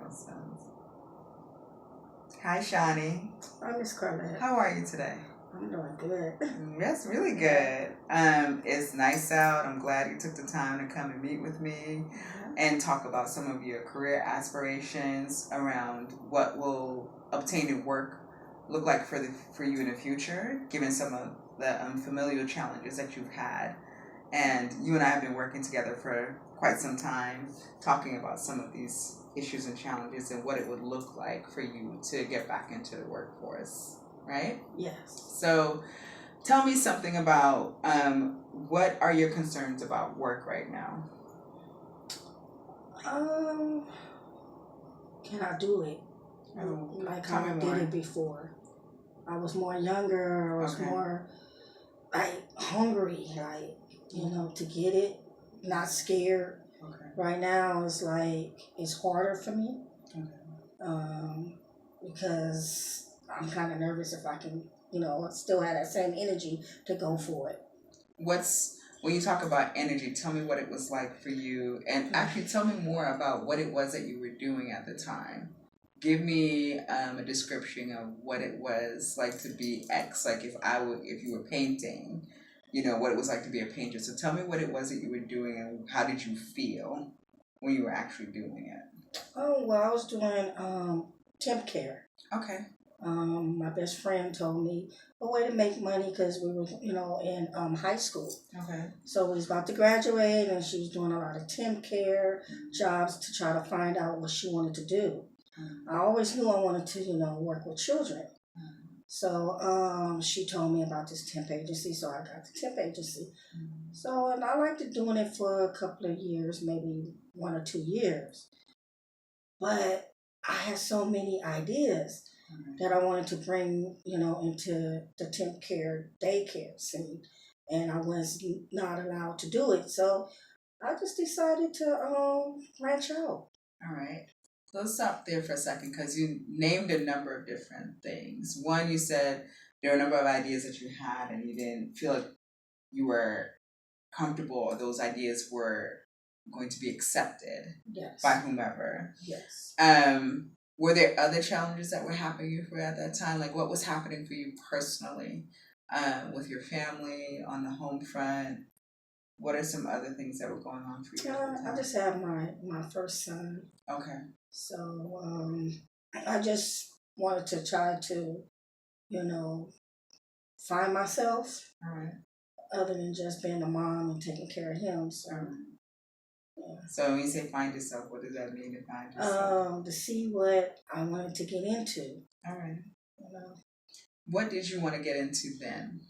milestones. Hi, Shawnee. Hi, Miss Carlette. How are you today? I'm doing good. That's really good. It's nice out. I'm glad you took the time to come and meet with me and talk about some of your career aspirations around what will obtaining work look like for you in the future, given some of the unfamiliar challenges that you've had. And you and I have been working together for quite some time, talking about some of these issues and challenges and what it would look like for you to get back into the workforce, right? Yes. So tell me something about what are your concerns about work right now? Can I do it like how I did it before? I was more younger. I was more like hungry, like to get it, not scared. Right now, it's like it's harder for me because I'm kind of nervous if I can, still have that same energy to go for it. When you talk about energy, tell me what it was like for you, and actually tell me more about what it was that you were doing at the time. Give me a description of what it was like to be X. Like if you were painting, what it was like to be a painter. So tell me what it was that you were doing and how did you feel when you were actually doing it? Oh, well, I was doing temp care. Okay. My best friend told me a way to make money because we were, in high school. Okay. So we was about to graduate, and she was doing a lot of temp care jobs to try to find out what she wanted to do. I always knew I wanted to, work with children. So she told me about this temp agency, so I got the temp agency. So, and I liked it doing it for a couple of years, maybe 1 or 2 years. But I had so many ideas that I wanted to bring, into the temp care daycare scene, and I was not allowed to do it. So I just decided to branch out. All right. Let's stop there for a second because you named a number of different things. One, you said there were a number of ideas that you had and you didn't feel like you were comfortable or those ideas were going to be accepted by whomever. Yes. Were there other challenges that were happening for you at that time? Like what was happening for you personally with your family on the home front? What are some other things that were going on for you? I just had my first son. Okay. So I just wanted to try to, find myself. All right. Other than just being a mom and taking care of him. So, yeah. So when you say find yourself, what does that mean to find yourself? To see what I wanted to get into. All right. What did you want to get into then?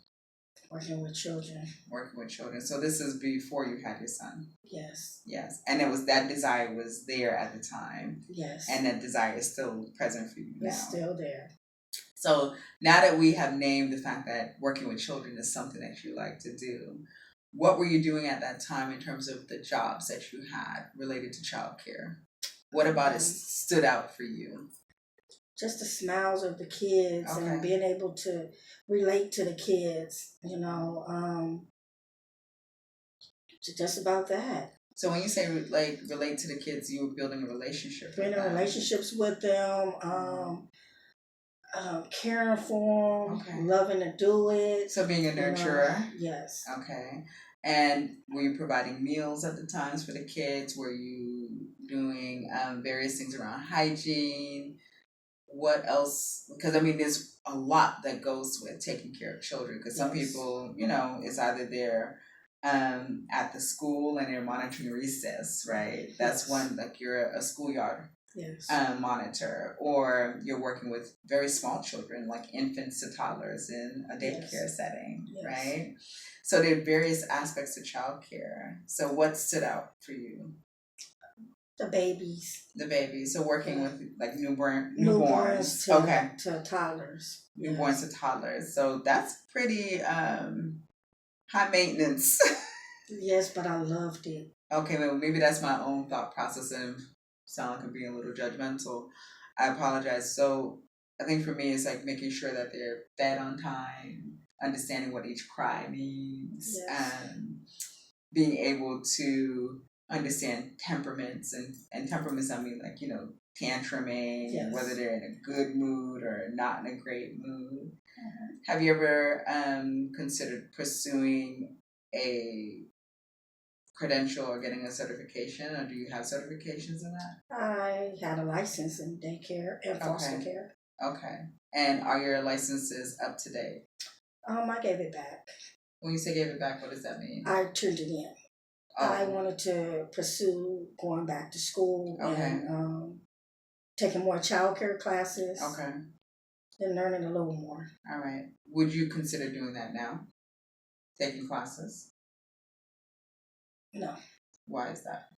Working with children. Working with children. So this is before you had your son. Yes. Yes. And it was that desire was there at the time. Yes. And that desire is still present for you now. It's still there. So now that we have named the fact that working with children is something that you like to do, what were you doing at that time in terms of the jobs that you had related to childcare? What about it stood out for you? Just the smiles of the kids and being able to relate to the kids, just about that. So when you say like relate to the kids, you were building a relationship. Building relationships with them, caring for them, loving to do it. So being a nurturer. Yes. Okay. And were you providing meals at the times for the kids? Were you doing various things around hygiene? What else? Because there's a lot that goes with taking care of children. Because some people, it's either they're at the school and they're monitoring recess, right? That's one, like you're a schoolyard monitor, or you're working with very small children, like infants to toddlers in a daycare setting, right? So there are various aspects to childcare. So what stood out for you? The babies. The babies. So working with like newborns to toddlers. Newborns to toddlers. So that's pretty high maintenance. Yes, but I loved it. Okay, well maybe that's my own thought process and sound like I'm being a little judgmental. I apologize. So I think for me it's like making sure that they're fed on time, understanding what each cry means, and being able to understand temperaments and temperaments, I mean like, tantruming, Yes. whether they're in a good mood or not in a great mood. Mhm. Have you ever considered pursuing a credential or getting a certification, or do you have certifications in that? I had a license in daycare and foster Okay. care. Okay. And are your licenses up to date? I gave it back. When you say gave it back, what does that mean? I turned it in. I Oh, wanted to pursue going back to school okay. and taking more childcare classes Okay. and learning a little more. All right. Would you consider doing that now? Taking classes? No. Why is that?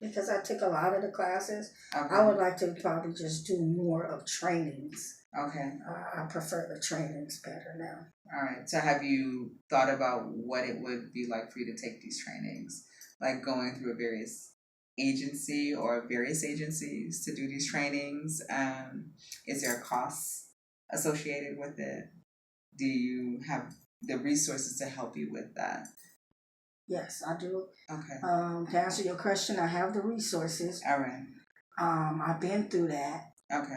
Because I took a lot of the classes. Okay. I would like to probably just do more of trainings. Okay. I prefer the trainings better now. All right. So have you thought about what it would be like for you to take these trainings? Like going through a various agency or various agencies to do these trainings? Is there a cost associated with it? Do you have the resources to help you with that? Yes, I do. Okay. To answer your question, I have the resources. All right. I've been through that. Okay.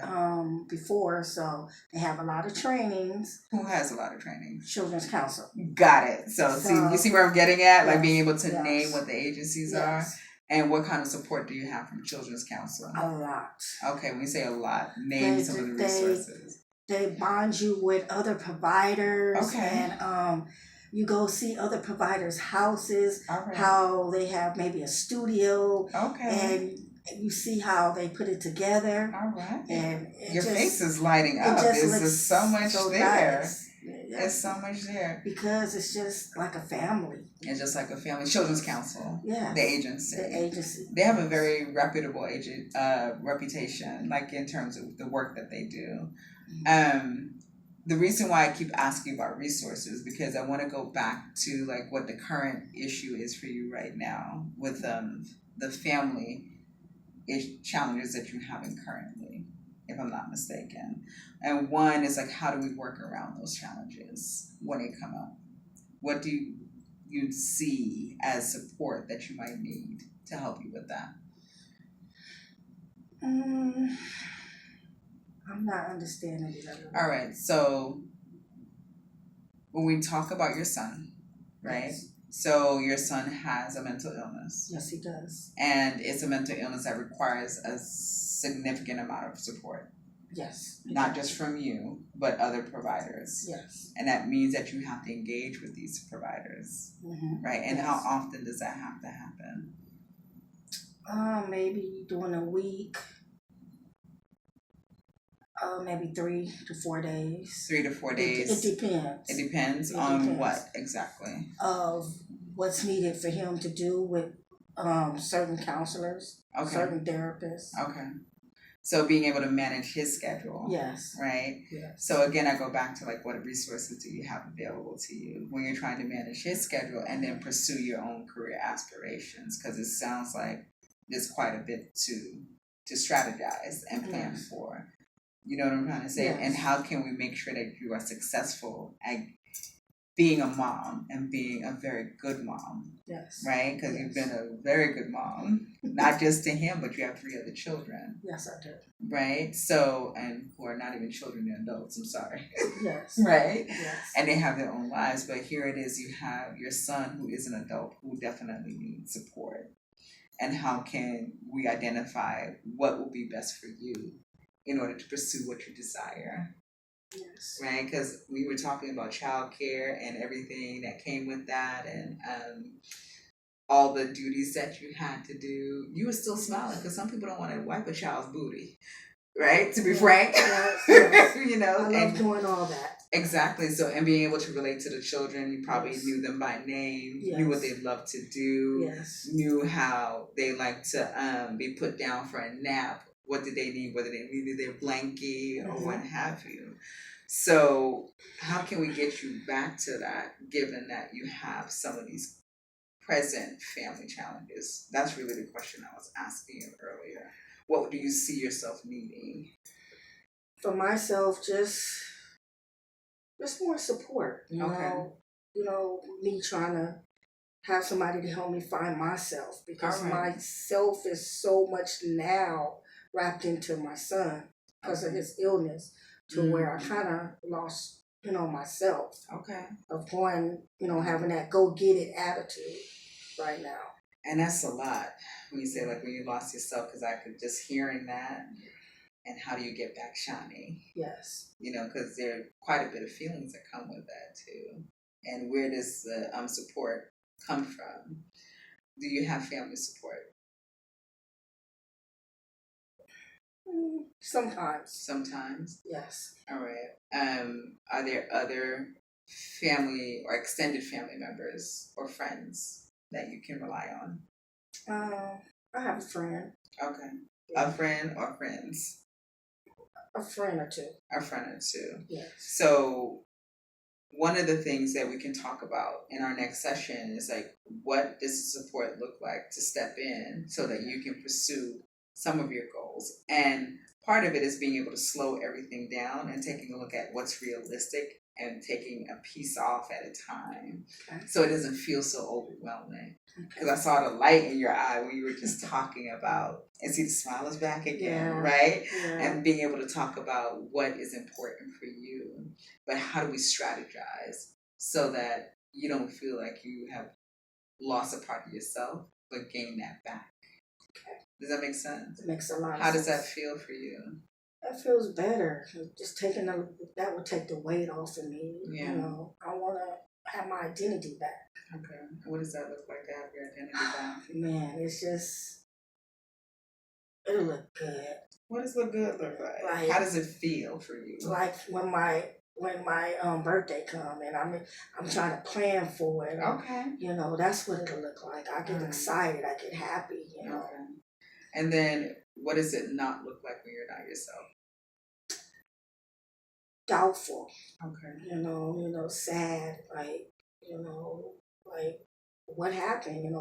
Before, so they have a lot of trainings. Who has a lot of trainings? Children's Council. Got it. So see, you see where I'm getting at, like being able to name what the agencies are, and what kind of support do you have from Children's Council? A lot. Okay, when you say a lot, name some of the resources. They bond you with other providers, okay, and you go see other providers' houses, right. How they have maybe a studio, okay, and you see how they put it together. All right. And your face is lighting up. There's just so much there. Nice. There's so much there. Because it's just like a family. It's just like a family. Children's Council. Yeah. The agency. They have a very reputable reputation, like in terms of the work that they do. The reason why I keep asking about resources because I want to go back to like what the current issue is for you right now with the family challenges that you're having currently, if I'm not mistaken. And one is like, how do we work around those challenges when they come up? What do you see as support that you might need to help you with that? I'm not understanding it. All right. So when we talk about your son, right? Yes. So your son has a mental illness. Yes, he does. And it's a mental illness that requires a significant amount of support. Yes. Not just from you, but other providers. Yes. And that means that you have to engage with these providers. Mm-hmm. Right? And how often does that have to happen? Maybe during a week. Maybe 3 to 4 days. 3 to 4 days. It depends. It depends on what exactly? Of what's needed for him to do with certain counselors, certain therapists. Okay. So being able to manage his schedule. Yes. Right? Yes. So again, I go back to like what resources do you have available to you when you're trying to manage his schedule and then pursue your own career aspirations? Because it sounds like there's quite a bit to strategize and plan for. You know what I'm trying to say? Yes. And how can we make sure that you are successful at being a mom and being a very good mom? Yes. Right? Because you've been a very good mom, not just to him, but you have 3 other children. Yes, I do. Right? So, and who are not even children, they're adults, I'm sorry. Yes. Right? Yes. And they have their own lives, but here it is, you have your son who is an adult who definitely needs support. And how can we identify what will be best for you in order to pursue what you desire? Yes. Right? Because we were talking about childcare and everything that came with that, and all the duties that you had to do. You were still smiling because some people don't want to wipe a child's booty, right? To be frank, yes. You know, I love doing all that. Exactly. So, and being able to relate to the children, you probably knew them by name, knew what they loved to do, knew how they like to be put down for a nap. What did they need? Whether they needed their blankie or what have you. So how can we get you back to that, given that you have some of these present family challenges? That's really the question I was asking you earlier. What do you see yourself needing? For myself, just more support. You know, me trying to have somebody to help me find myself, because All right. myself is so much now wrapped into my son because of Okay. his illness, to where I Mm. kind of lost, myself Okay. of going, having that go get it attitude right now. And that's a lot when you say like when you lost yourself, because I could just hearing that. And how do you get back shiny? Yes. Because there are quite a bit of feelings that come with that too. And where does the support come from? Do you have family support? Sometimes. Sometimes. Yes. All right. Are there other family or extended family members or friends that you can rely on? I have a friend. Okay. Yeah. A friend or friends? A friend or two. A friend or two. Yes. So one of the things that we can talk about in our next session is like, what does the support look like to step in so that you can pursue some of your goals? And part of it is being able to slow everything down and taking a look at what's realistic and taking a piece off at a time, Okay. so it doesn't feel so overwhelming. Because Okay. I saw the light in your eye when you were just talking about, and see the smile is back again, Yeah. right? Yeah. And being able to talk about what is important for you, but how do we strategize so that you don't feel like you have lost a part of yourself, but gain that back? Okay. Does that make sense? It makes a lot of sense. How does that feel for you? That feels better. Just that would take the weight off of me. Yeah. I want to have my identity back. Okay. What does that look like to have your identity back? Man, it's just, it'll look good. What does look good look like? Like, how does it feel for you? Like when my birthday come and I'm trying to plan for it. Okay. That's what it'll look like. I get excited. I get happy. Okay. And then what does it not look like when you're not yourself? Doubtful. Okay. Sad. Like what happened?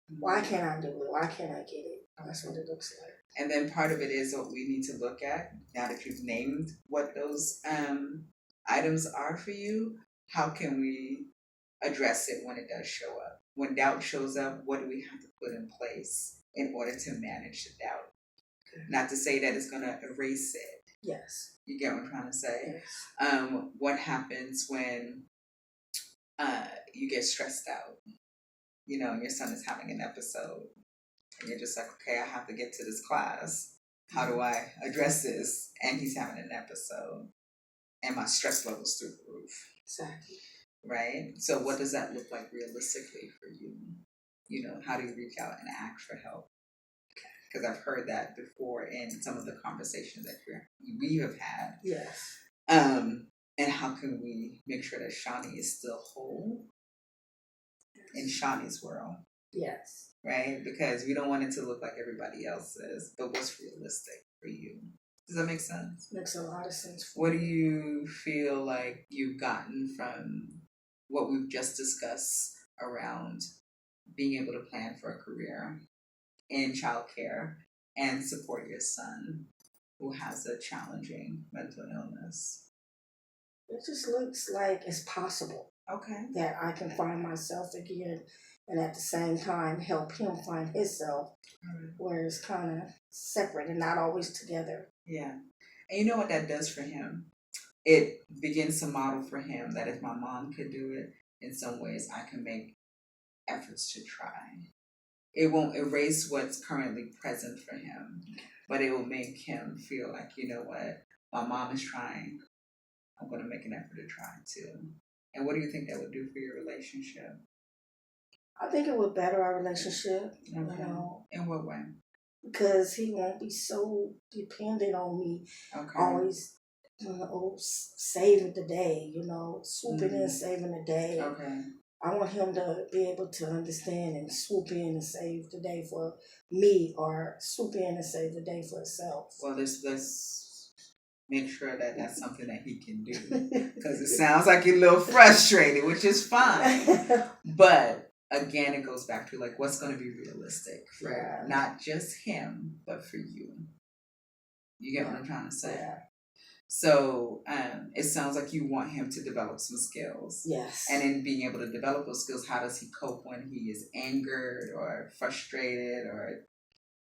Why can't I do it? Why can't I get it? That's what it looks like. And then part of it is what we need to look at, now that you've named what those items are for you, how can we address it when it does show up? When doubt shows up, what do we have to put in place in order to manage the doubt? Okay. Not to say that it's going to erase it. Yes. You get what I'm trying to say? Yes. What happens when you get stressed out? Your son is having an episode. And you're just like, okay, I have to get to this class. How do I address this? And he's having an episode. And my stress level's through the roof. Exactly. Right? So what does that look like realistically for you? How do you reach out and ask for help? Because I've heard that before in some of the conversations that we have had. Yes. And how can we make sure that Shawnee is still whole in Shawnee's world? Yes. Right? Because we don't want it to look like everybody else's, but what's realistic for you? Does that make sense? Makes a lot of sense. What do you feel like you've gotten from what we've just discussed around being able to plan for a career in childcare and support your son who has a challenging mental illness? It just looks like it's possible. Okay. That I can find myself again, and at the same time help him find himself, where it's kind of separate and not always together. Yeah. And you know what that does for him? It begins to model for him that if my mom could do it, in some ways I can make efforts to try. It won't erase what's currently present for him, but it will make him feel like, you know what, my mom is trying. I'm going to make an effort to try too. And what do you think that would do for your relationship? I think it would better our relationship. Okay. In what way? Because he won't be so dependent on me. Okay. Always saving the day, swooping in, saving the day. Okay. I want him to be able to understand and swoop in and save the day for me, or swoop in and save the day for himself. Well, let's make sure that that's something that he can do. Because it sounds like you're a little frustrated, which is fine. But again, it goes back to like what's going to be realistic for not just him, but for you. You get what I'm trying to say? Yeah. So it sounds like you want him to develop some skills. Yes. And in being able to develop those skills, how does he cope when he is angered or frustrated or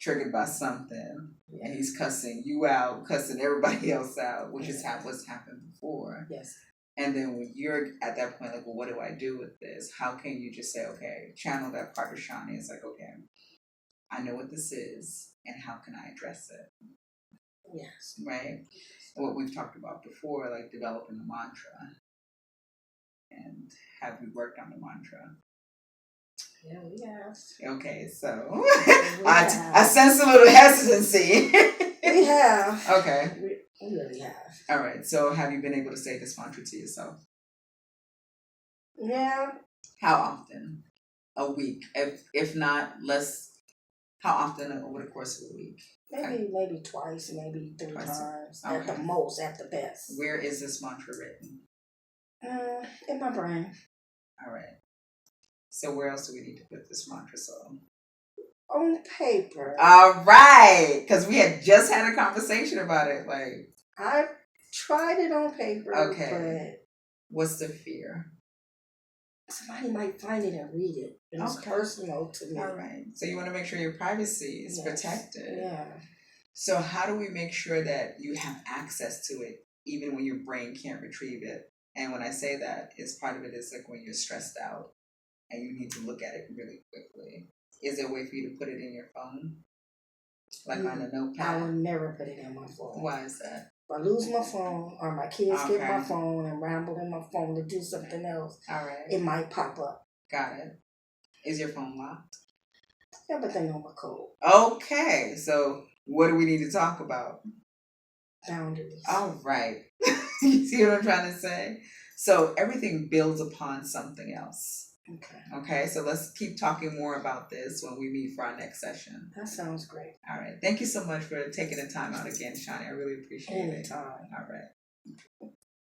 triggered by something? Yes. And he's cussing you out, cussing everybody else out, which is what's happened before. Yes. And then when you're at that point, like, well, what do I do with this? How can you just say, okay, channel that part of Shawnee? It's like, okay, I know what this is, and how can I address it? Yes. Right? And what we've talked about before, like developing a mantra. And have you worked on the mantra? Yeah, we have. Okay, so I sense a little hesitancy. We have. Okay. We really have. All right. So have you been able to say this mantra to yourself? Yeah. How often? A week. If not less. How often over the course of a week? Maybe twice, maybe three times. Okay. At the most, at the best. Where is this mantra written? In my brain. All right. So where else do we need to put this mantra song? On paper. All right. Because we had just had a conversation about it. Like, I tried it on paper. Okay. But what's the fear? Somebody might find it and read it. It's personal to me. All right. So you want to make sure your privacy is protected. Yeah. So how do we make sure that you have access to it even when your brain can't retrieve it? And when I say that, part of it is like when you're stressed out and you need to look at it really quickly. Is there a way for you to put it in your phone? Like on a notepad? I will never put it in my phone. Why is that? If I lose my phone or my kids get my phone and ramble in my phone to do something else, it might pop up. Got it. Is your phone locked? Yeah, but they know my code. Okay, so what do we need to talk about? Boundaries. All right. You see what I'm trying to say? So everything builds upon something else. Okay, so let's keep talking more about this when we meet for our next session. That sounds great. All right. Thank you so much for taking the time out again, Shawnee. I really appreciate it. Anytime. All right.